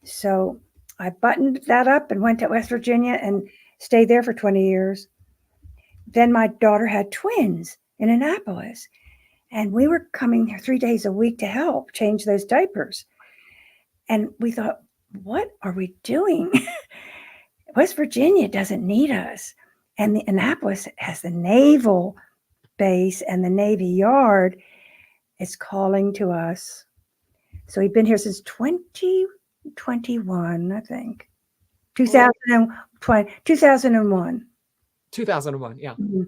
So I buttoned that up and went to West Virginia and stayed there for 20 years. Then my daughter had twins in Annapolis. And we were coming there 3 days a week to help change those diapers. And we thought, what are we doing? West Virginia doesn't need us. And the Annapolis has the naval base and the Navy Yard is calling to us. So we've been here since 2021, I think. 2001. 2001, yeah. Mm-hmm.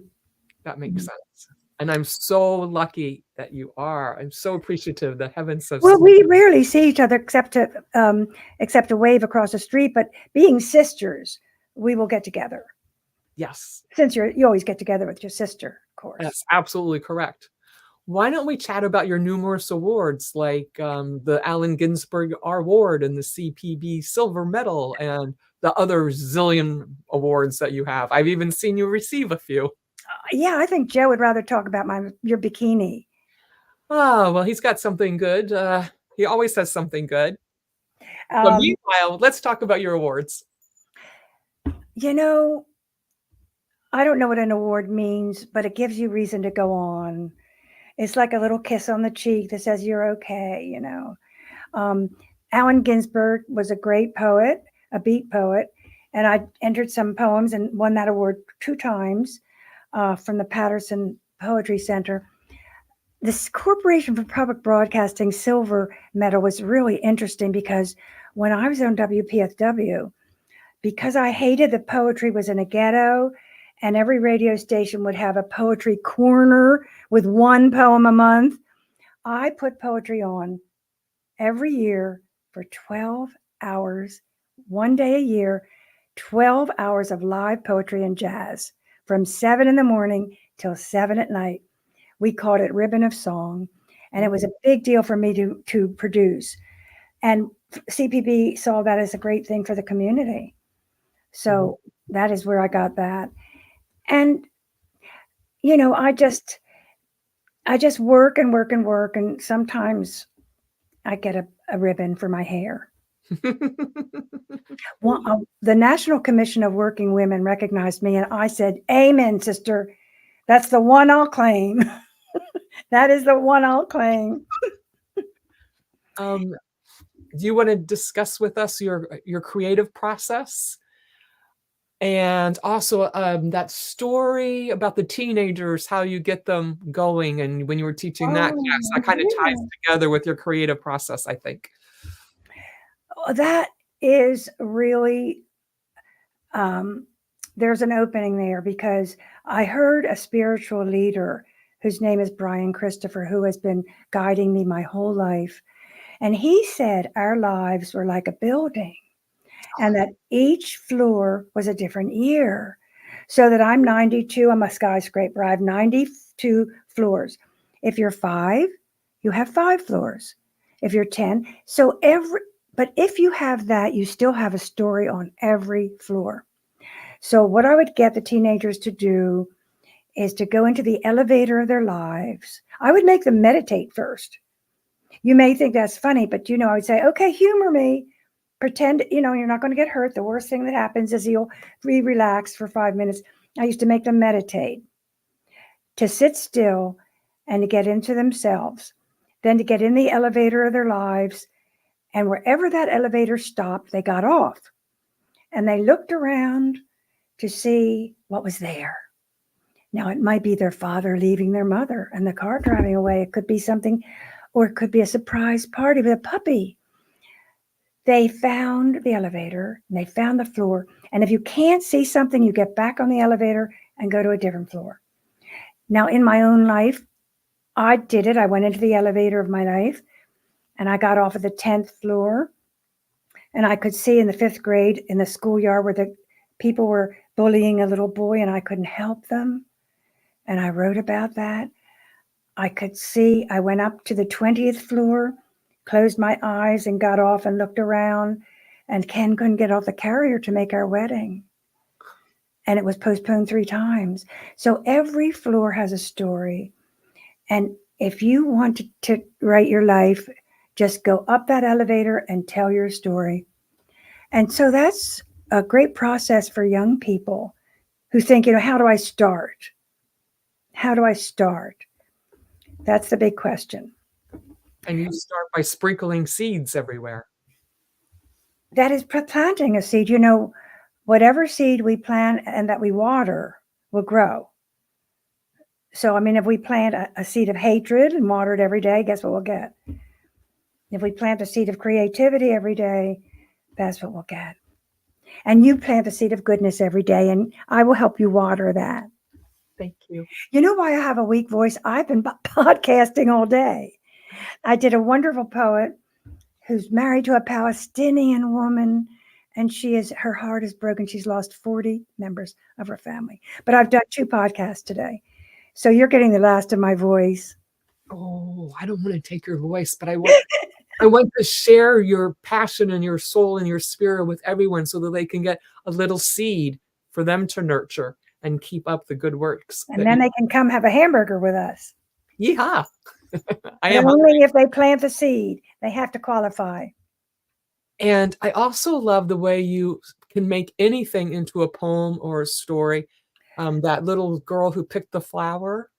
That makes sense. And I'm so lucky that you are. I'm so appreciative. The heavens have. Well, we rarely see each other except to wave across the street. But being sisters, we will get together. Yes. Since you always get together with your sister, of course. That's absolutely correct. Why don't we chat about your numerous awards, like the Allen Ginsberg Award and the CPB Silver Medal and the other zillion awards that you have? I've even seen you receive a few. Yeah, I think Joe would rather talk about your bikini. Oh, well, he's got something good. He always has something good. But meanwhile, let's talk about your awards. You know, I don't know what an award means, but it gives you reason to go on. It's like a little kiss on the cheek that says you're okay, you know. Um, Allen Ginsberg was a great poet, a beat poet, and I entered some poems and won that award 2 times from the Patterson Poetry Center. This Corporation for Public Broadcasting silver medal was really interesting because when I was on WPFW, because I hated that poetry was in a ghetto and every radio station would have a poetry corner with 1 poem a month, I put poetry on every year for 12 hours, 1 day a year, 12 hours of live poetry and jazz from 7 in the morning till 7 at night. We called it Ribbon of Song, and it was a big deal for me to produce. And CPB saw that as a great thing for the community. So that is where I got that. And, you know, I just work and work and work. And sometimes I get a ribbon for my hair. Well, the National Commission of Working Women recognized me and I said, amen, sister. That's the one I'll claim. That is the one I'll claim. Do you want to discuss with us your creative process? And also that story about the teenagers, how you get them going, and when you were teaching that class, that kind of ties together with your creative process, I think. That is really, there's an opening there because I heard a spiritual leader whose name is Brian Christopher, who has been guiding me my whole life. And he said our lives were like a building and that each floor was a different year. So that I'm 92, I'm a skyscraper. I have 92 floors. If you're 5, you have 5 floors. If you're 10, but if you have that, you still have a story on every floor. So what I would get the teenagers to do is to go into the elevator of their lives. I would make them meditate first. You may think that's funny, but I would say, okay, humor me. Pretend, you're not going to get hurt. The worst thing that happens is you'll relax for 5 minutes. I used to make them meditate, to sit still and to get into themselves, then to get in the elevator of their lives. And wherever that elevator stopped, they got off and they looked around to see what was there. Now, it might be their father leaving their mother and the car driving away. It could be something, or it could be a surprise party with a puppy. They found the elevator and they found the floor. And if you can't see something, you get back on the elevator and go to a different floor. Now, in my own life, I did it. I went into the elevator of my life and I got off at the 10th floor. And I could see in the 5th grade in the schoolyard where the people were bullying a little boy and I couldn't help them. And I wrote about that. I could see, I went up to the 20th floor, closed my eyes and got off and looked around. And Ken couldn't get off the carrier to make our wedding. And it was postponed 3 times. So every floor has a story. And if you want to write your life, just go up that elevator and tell your story. And so that's a great process for young people who think, how do I start? How do I start? That's the big question. And you start by sprinkling seeds everywhere. That is planting a seed. Whatever seed we plant and that we water will grow. So, if we plant a seed of hatred and water it every day, guess what we'll get? If we plant a seed of creativity every day, that's what we'll get. And you plant a seed of goodness every day, and I will help you water that. Thank you. You know why I have a weak voice? I've been podcasting all day. I did a wonderful poet who's married to a Palestinian woman, and her heart is broken. She's lost 40 members of her family. But I've done 2 podcasts today. So you're getting the last of my voice. Oh, I don't want to take your voice, but I want to share your passion and your soul and your spirit with everyone so that they can get a little seed for them to nurture and keep up the good works. And then they can come have a hamburger with us. Yeehaw. Only if they plant the seed. They have to qualify. And I also love the way you can make anything into a poem or a story. That little girl who picked the flower.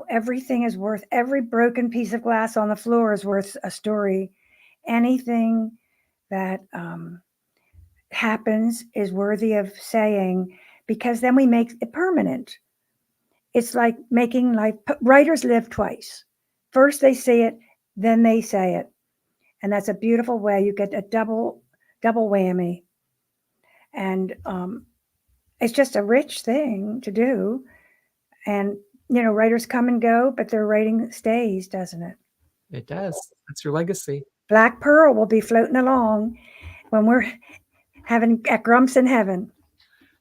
everything is worth, every broken piece of glass on the floor is worth a story. Anything that happens is worthy of saying, because then we make it permanent. It's like making life, writers live twice. First they say it, then they say it. And that's a beautiful way. You get a double whammy. And it's just a rich thing to do. And, writers come and go, but their writing stays, doesn't it? It does. That's your legacy. Black Pearl will be floating along when we're having at Grumps in heaven.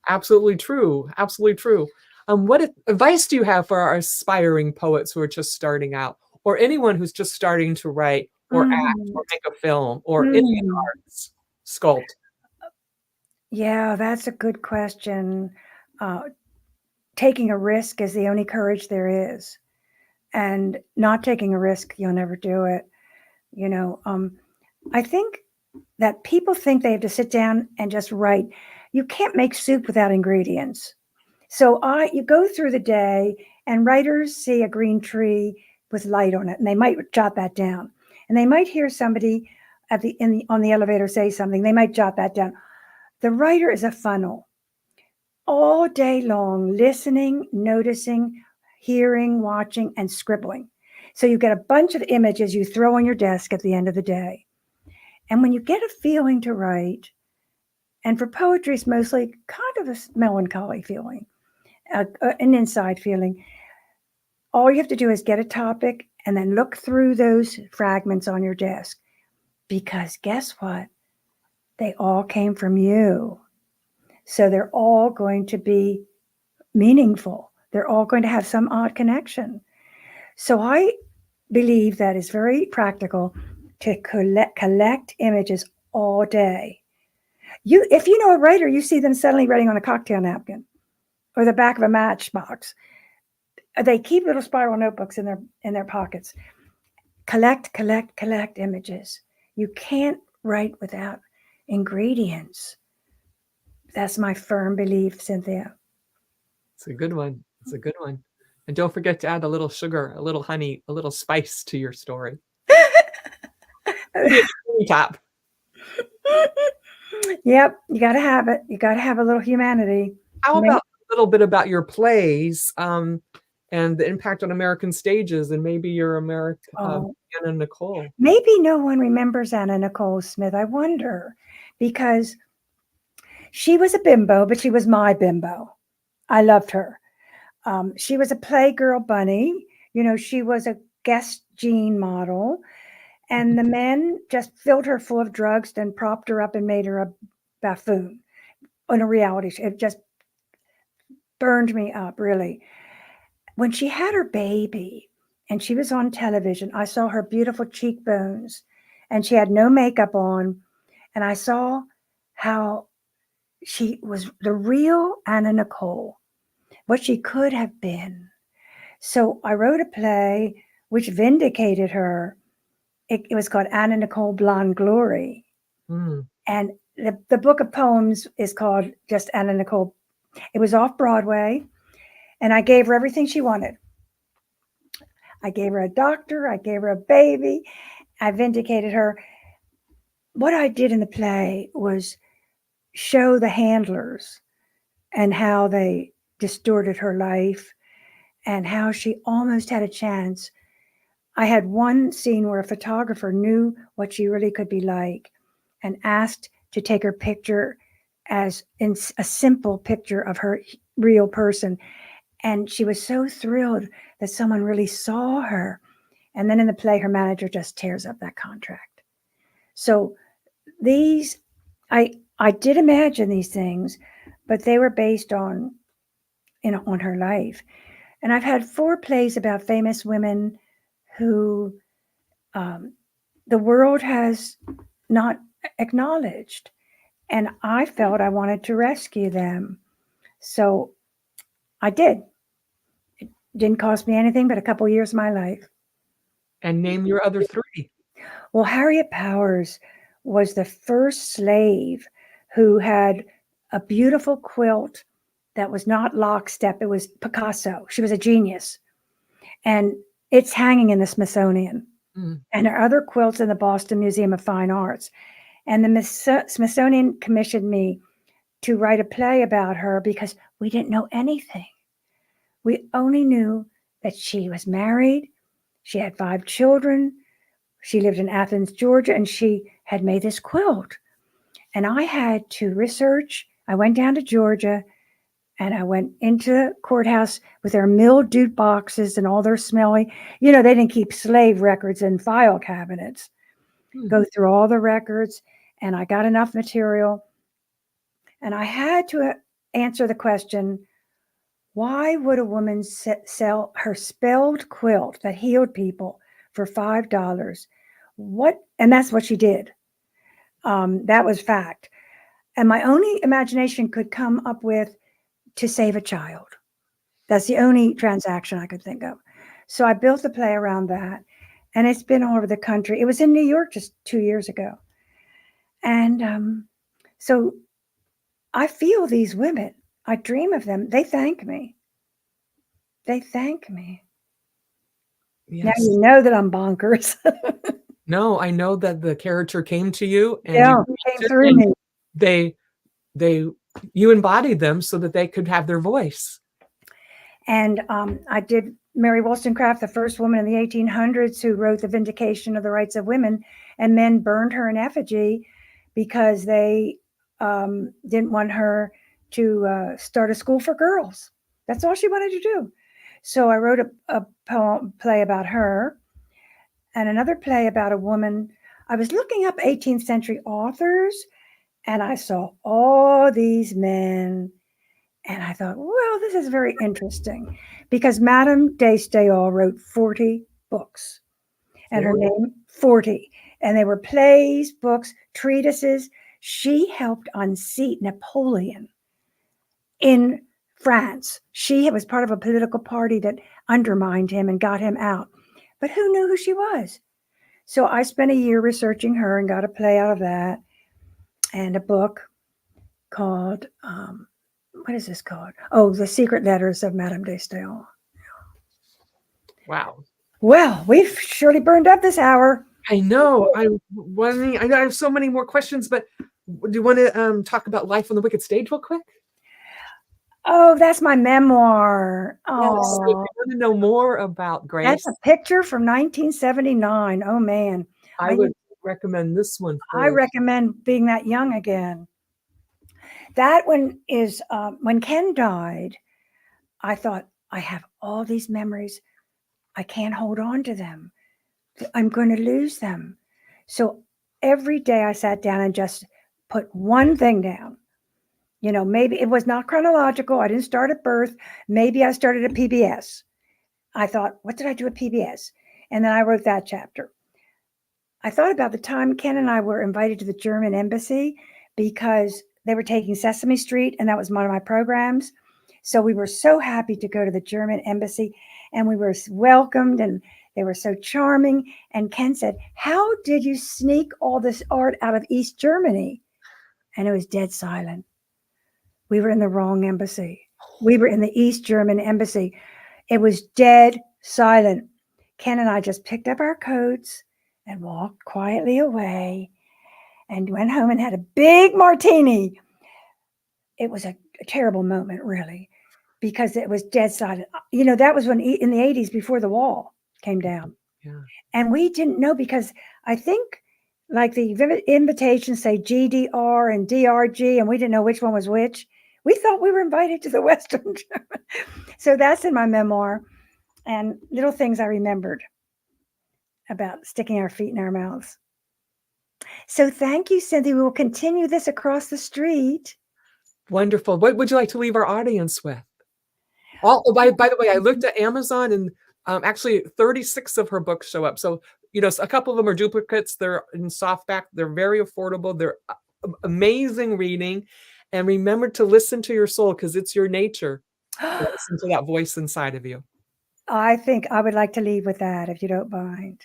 Absolutely true. Absolutely true. What advice do you have for our aspiring poets who are just starting out, or anyone who's just starting to write or act or make a film or any arts, sculpt? Yeah, that's a good question. Taking a risk is the only courage there is. And not taking a risk, you'll never do it. I think that people think they have to sit down and just write. You can't make soup without ingredients. So you go through the day and writers see a green tree with light on it, and they might jot that down. And they might hear somebody on the elevator say something. They might jot that down. The writer is a funnel. All day long, listening, noticing, hearing, watching, and scribbling. So you get a bunch of images you throw on your desk at the end of the day. And when you get a feeling to write, and for poetry, it's mostly kind of a melancholy feeling, an inside feeling. All you have to do is get a topic and then look through those fragments on your desk. Because guess what? They all came from you. So they're all going to be meaningful. They're all going to have some odd connection. So I believe that it's very practical to collect images all day. If you know a writer, you see them suddenly writing on a cocktail napkin or the back of a matchbox. They keep little spiral notebooks in their pockets. Collect images. You can't write without ingredients. That's my firm belief, Cynthia. It's a good one. It's a good one. And don't forget to add a little sugar, a little honey, a little spice to your story. Top. Yep, you got to have it. You got to have a little humanity. How about a little bit about your plays and the impact on American stages, and maybe your Anna Nicole? Maybe no one remembers Anna Nicole Smith. I wonder, because she was a bimbo, but she was my bimbo. I loved her. She was a Playgirl bunny. She was a guest jean model. And the men just filled her full of drugs, then propped her up and made her a buffoon on a reality show. It just burned me up, really. When she had her baby and she was on television, I saw her beautiful cheekbones and she had no makeup on. And I saw how she was the real Anna Nicole, what she could have been. So I wrote a play which vindicated her. It was called Anna Nicole Blonde Glory. And the book of poems is called just Anna Nicole. It was off Broadway, and I gave her everything she wanted. I gave her a doctor. I gave her a baby. I vindicated her. What I did in the play was show the handlers and how they distorted her life and how she almost had a chance. I had one scene where a photographer knew what she really could be like and asked to take her picture as in a simple picture of her real person. And she was so thrilled that someone really saw her. And then in the play, her manager just tears up that contract. So I did imagine these things, but they were based on her life. And I've had 4 plays about famous women who the world has not acknowledged. And I felt I wanted to rescue them. So I did. It didn't cost me anything but a couple years of my life. And name your other 3. Well, Harriet Powers was the first slave who had a beautiful quilt that was not lockstep. It was Picasso. She was a genius. And it's hanging in the Smithsonian. Mm. And there are other quilts in the Boston Museum of Fine Arts. And the Smithsonian commissioned me to write a play about her because we didn't know anything. We only knew that she was married, she had 5 children, she lived in Athens, Georgia, and she had made this quilt. And I had to research. I went down to Georgia and I went into the courthouse with their mildewed boxes and all their smelly, they didn't keep slave records in file cabinets. Go through all the records, and I got enough material. And I had to answer the question, why would a woman sell her spelled quilt that healed people for $5? And that's what she did. That was fact. And my only imagination could come up with to save a child. That's the only transaction I could think of. So I built the play around that, and it's been all over the country. It was in New York just 2 years ago. And so I feel these women. I dream of them. They thank me. They thank me. Yes. Now you know that I'm bonkers. No, I know that the character came to you and Yeah, came through me. You embodied them so that they could have their voice. And I did Mary Wollstonecraft, the first woman in the 1800s who wrote The Vindication of the Rights of Women, and men burned her in effigy because they didn't want her to start a school for girls. That's all she wanted to do. So I wrote a play about her, and another play about a woman. I was looking up 18th century authors, and I saw all these men. And I thought, well, this is very interesting because Madame de Staël wrote 40 books, and her name 40. And they were plays, books, treatises. She helped unseat Napoleon in France. She was part of a political party that undermined him and got him out. But who knew who she was? So I spent a year researching her and got a play out of that, and a book called, what is this called? Oh, The Secret Letters of Madame de Staël. Wow. Well, we've surely burned up this hour. I know. I have so many more questions, but do you want to talk about Life on the Wicked Stage real quick? Oh, that's my memoir. Oh, yes. So if you want to know more about Grace, that's a picture from 1979. Oh man, I would recommend this one first. I recommend being that young again. That one is when Ken died. I thought, I have all these memories. I can't hold on to them. I'm going to lose them. So every day I sat down and just put one thing down. Maybe it was not chronological. I didn't start at birth. Maybe I started at PBS. I thought, what did I do at PBS? And then I wrote that chapter. I thought about the time Ken and I were invited to the German embassy because they were taking Sesame Street, and that was one of my programs. So we were so happy to go to the German embassy, and we were welcomed, and they were so charming. And Ken said, how did you sneak all this art out of East Germany? And it was dead silent. We were in the wrong embassy. We were in the East German embassy. It was dead silent. Ken and I just picked up our coats and walked quietly away and went home and had a big martini. It was a terrible moment, really, because it was dead silent. That was when in the 80s, before the wall came down. Yeah. And we didn't know, because I think like the invitations say GDR and DRG, and we didn't know which one was which. We thought we were invited to the Western German. So that's in my memoir, and little things I remembered about sticking our feet in our mouths. So thank you, Cynthia. We will continue this across the street. Wonderful. What would you like to leave our audience with? By the way, I looked at Amazon, and actually 36 of her books show up. So, a couple of them are duplicates. They're in softback. They're very affordable. They're amazing reading. And remember to listen to your soul, because it's your nature to listen to that voice inside of you. I think I would like to leave with that, if you don't mind.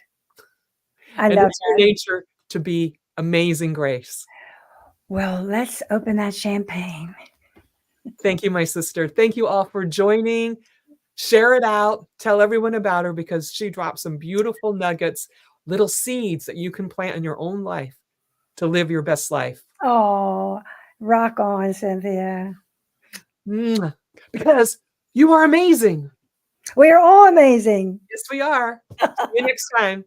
And it's your nature to be amazing, Grace. Well, let's open that champagne. Thank you, my sister. Thank you all for joining. Share it out. Tell everyone about her because she dropped some beautiful nuggets, little seeds that you can plant in your own life to live your best life. Oh, rock on, Cynthia. Because you are amazing. We are all amazing. Yes, we are. See you next time.